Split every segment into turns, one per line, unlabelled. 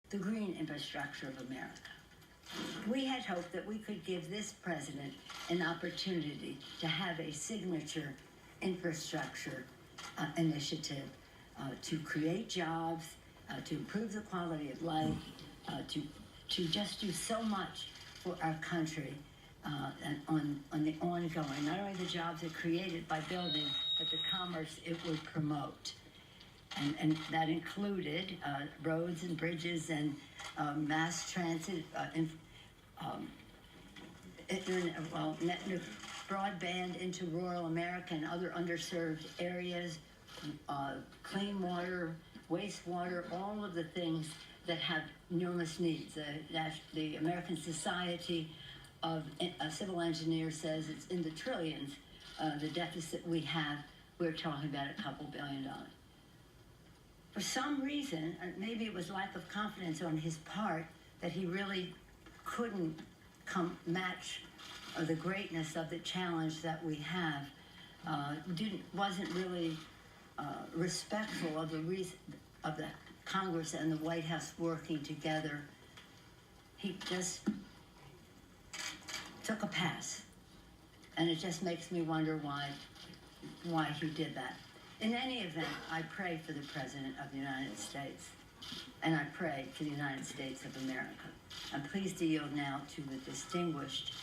the green infrastructure of America. We had hoped that we could give this president an opportunity to have a signature infrastructure initiative to create jobs, to improve the quality of life, to just do so much for our country and on the ongoing, not only the jobs it created by building, but the commerce it would promote. And that included roads and bridges and mass transit, broadband into rural America and other underserved areas, clean water, wastewater, all of the things that have enormous needs. The American Society of Civil Engineers says it's in the trillions, the deficit we have. We're talking about a couple $2 billion. For some reason, maybe it was lack of confidence on his part, that he really couldn't match the greatness of the challenge that we have, wasn't really respectful of the Congress and the White House working together. He just took a pass, and it just makes me wonder why he did that. In any event, I pray for the President of the United States, and I pray for the United States of America. I'm pleased to yield now to the distinguished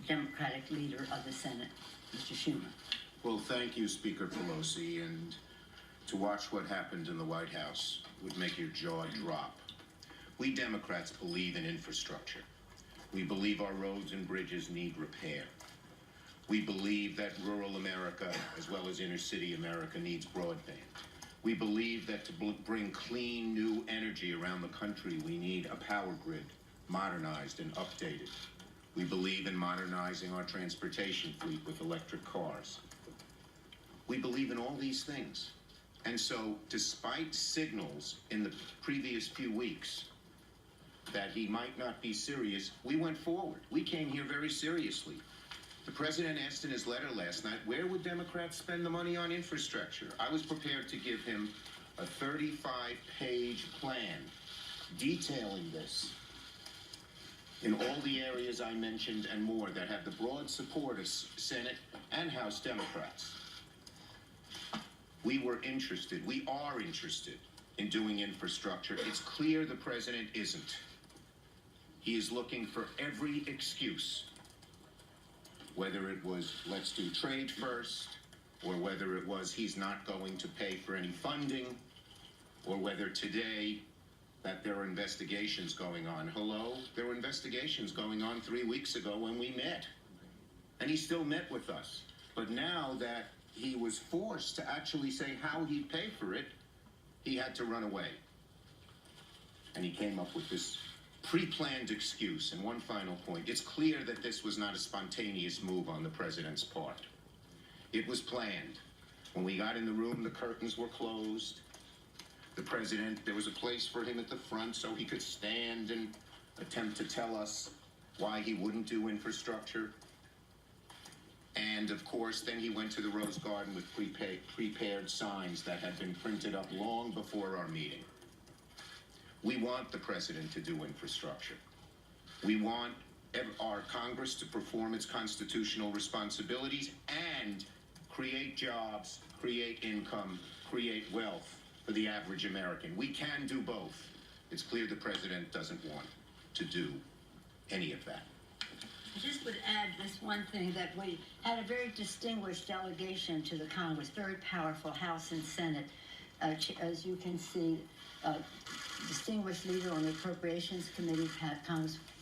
Democratic leader of the Senate, Mr. Schumer.
Well, thank you, Speaker Pelosi, and to watch what happened in the White House would make your jaw drop. We Democrats believe in infrastructure. We believe our roads and bridges need repair. We believe that rural America, as well as inner city America, needs broadband. We believe that to bring clean, new energy around the country, we need a power grid, modernized and updated. We believe in modernizing our transportation fleet with electric cars. We believe in all these things. And so, despite signals in the previous few weeks that he might not be serious, we went forward. We came here very seriously. The president asked in his letter last night, where would Democrats spend the money on infrastructure? I was prepared to give him a 35-page plan detailing this in all the areas I mentioned and more that have the broad support of Senate and House Democrats. We were interested, we are interested in doing infrastructure. It's clear the president isn't. He is looking for every excuse, whether it was let's do trade first, or whether it was he's not going to pay for any funding, or whether today that there are investigations going on. Hello? There were investigations going on 3 weeks ago when we met. And he still met with us. But now that he was forced to actually say how he'd pay for it, he had to run away. And he came up with this pre-planned excuse. And one final point. It's clear that this was not a spontaneous move on the president's part. It was planned. When we got in the room, the curtains were closed. The president, there was a place for him at the front so he could stand and attempt to tell us why he wouldn't do infrastructure. And of course, then he went to the Rose Garden with prepared signs that had been printed up long before our meeting. We want the president to do infrastructure. We want our Congress to perform its constitutional responsibilities and create jobs, create income, create wealth for the average American. We can do both. It's clear the president doesn't want to do any of that.
I just would add this one thing, that we had a very distinguished delegation to the Congress, very powerful House and Senate. As you can see, distinguished leader on the Appropriations Committee,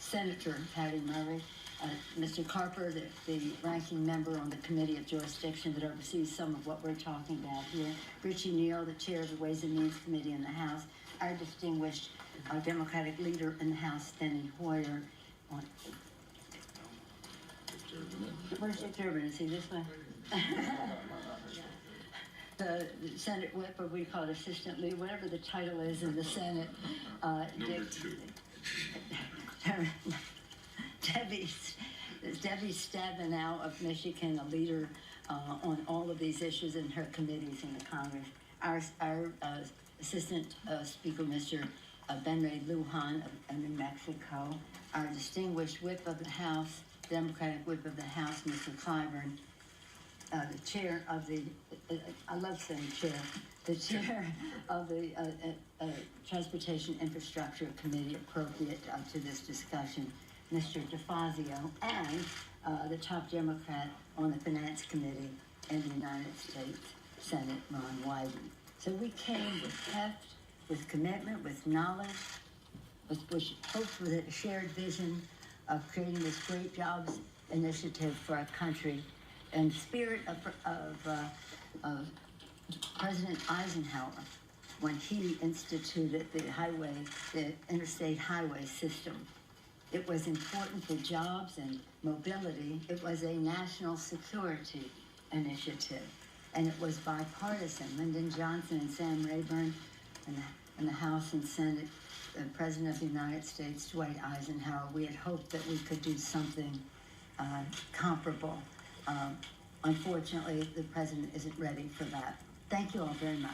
Senator Patty Murray, Mr. Carper, the ranking member on the Committee of Jurisdiction that oversees some of what we're talking about here, Richie Neal, the chair of the Ways and Means Committee in the House, our distinguished Democratic leader in the House, Steny Hoyer. Where's your turban? Is he this way? The Senate Whip, or we call it Assistant Leader, whatever the title is in the Senate.
Number two.
Debbie Stabenow of Michigan, a leader on all of these issues in her committees in the Congress. Our Assistant Speaker, Mr. Ben Ray Lujan of New Mexico, our distinguished whip of the House, Democratic whip of the House, Mr. Clyburn, the chair of the, I love saying chair, the chair of the Transportation Infrastructure Committee, appropriate to this discussion, Mr. DeFazio, and the top Democrat on the Finance Committee in the United States Senate, Ron Wyden. So we came with heft, with commitment, with knowledge, with hopes, with a shared vision of creating this great jobs initiative for our country, and spirit of President Eisenhower when he instituted the interstate highway system. It was important for jobs and mobility. It was a national security initiative, and it was bipartisan. Lyndon Johnson and Sam Rayburn in the House and Senate, the President of the United States, Dwight Eisenhower, we had hoped that we could do something comparable. Unfortunately, the President isn't ready for that. Thank you all very much.